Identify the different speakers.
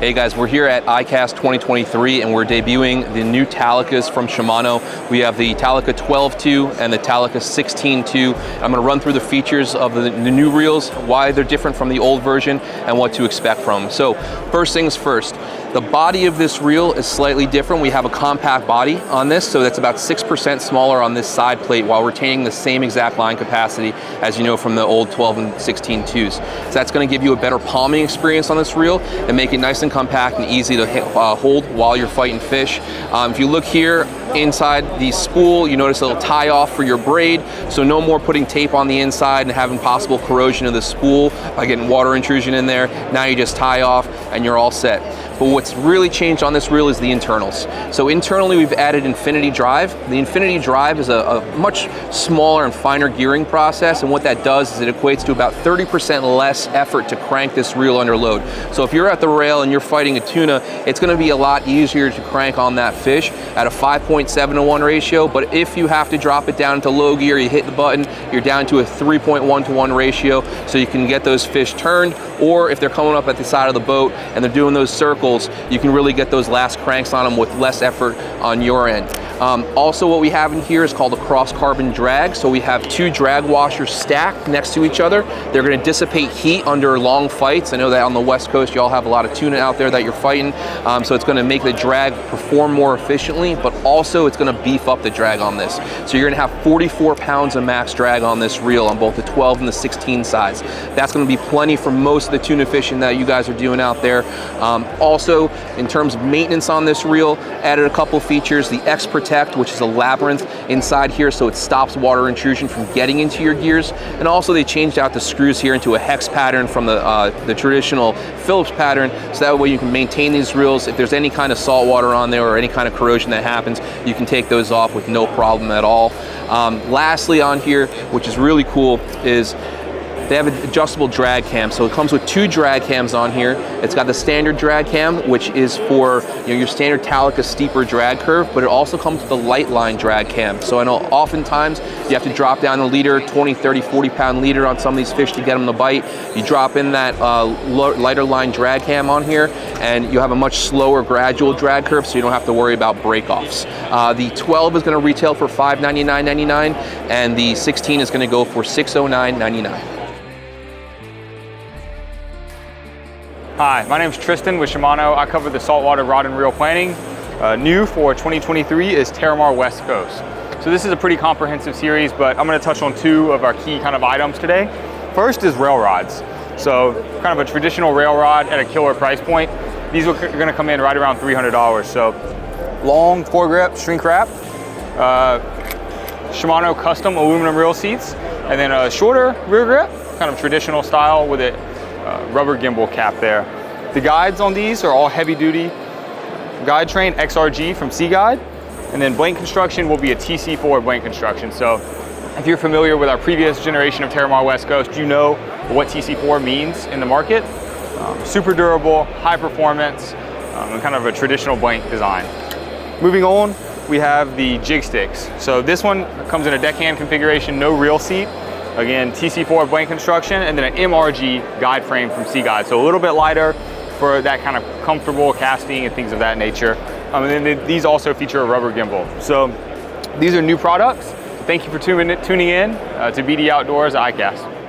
Speaker 1: Hey guys, we're here at ICAST 2023 and we're debuting the new Talicas from Shimano. We have the Talica 12.2 and the Talica 16.2. I'm going to run through the features of the new reels, why they're different from the old version, and what to expect from them. So first things first, the body of this reel is slightly different. We have a compact body on this, so that's about 6% smaller on this side plate while retaining the same exact line capacity as you know from the old 12 and 16.2s. So that's going to give you a better palming experience on this reel and make it nice and compact and easy to hold while you're fighting fish. If you look here inside the spool, you notice a little tie off for your braid, so no more putting tape on the inside and having possible corrosion of the spool by getting water intrusion in there. Now you just tie off and you're all set. But what's really changed on this reel is the internals. So internally we've added Infinity Drive. The Infinity Drive is a much smaller and finer gearing process, and what that does is it equates to about 30% less effort to crank this reel under load. So if you're at the rail and you're fighting a tuna, it's gonna be a lot easier to crank on that fish at a 5.7-to-1 ratio, but if you have to drop it down to low gear, you hit the button, you're down to a 3.1-to-1 ratio, so you can get those fish turned, or if they're coming up at the side of the boat and they're doing those circles, you can really get those last cranks on them with less effort on your end. Also what we have in here is called a cross carbon drag. So we have two drag washers stacked next to each other. They're going to dissipate heat under long fights. I know that on the West Coast you all have a lot of tuna out there that you're fighting, so it's going to make the drag perform more efficiently, but also it's going to beef up the drag on this. So you're going to have 44 pounds of max drag on this reel on both the 12 and the 16 size. That's going to be plenty for most of the tuna fishing that you guys are doing out there. Also, in terms of maintenance on this reel, added a couple features. The X Protect, which is a labyrinth inside here, so it stops water intrusion from getting into your gears. And also they changed out the screws here into a hex pattern from the traditional Phillips pattern, so that way you can maintain these reels. If there's any kind of salt water on there or any kind of corrosion that happens, you can take those off with no problem at all. Lastly on here, which is really cool, is they have an adjustable drag cam. So it comes with two drag cams on here. It's got the standard drag cam, which is for your standard Talica steeper drag curve, but it also comes with a light line drag cam. So I know oftentimes you have to drop down a leader, 20, 30, 40-pound leader on some of these fish to get them to bite. You drop in that lighter line drag cam on here, and you have a much slower gradual drag curve, so you don't have to worry about breakoffs. The 12 is gonna retail for $599.99, and the 16 is gonna go for $609.99.
Speaker 2: Hi, my name is Tristin with Shimano. I cover the saltwater rod and reel planning. New for 2023 is Teramar West Coast. So this is a pretty comprehensive series, but I'm going to touch on two of our key kind of items today. First is rail rods. So kind of a traditional rail rod at a killer price point. These are going to come in right around $300. So long foregrip, shrink wrap, Shimano custom aluminum reel seats, and then a shorter rear grip, kind of traditional style with it. Rubber gimbal cap there. The guides on these are all heavy duty guide train XRG from Sea Guide, and then blank construction will be a TC4 blank construction. So if you're familiar with our previous generation of Teramar West Coast, you know what TC4 means in the market. Super durable, high performance, and kind of a traditional blank design. Moving on, we have the jig sticks. So this one comes in a deckhand configuration, no reel seat. Again, TC4 blank construction, and then an MRG guide frame from Sea Guide. So a little bit lighter for that kind of comfortable casting and things of that nature. And then these also feature a rubber gimbal. So these are new products. Thank you for tuning in to BD Outdoors ICAST.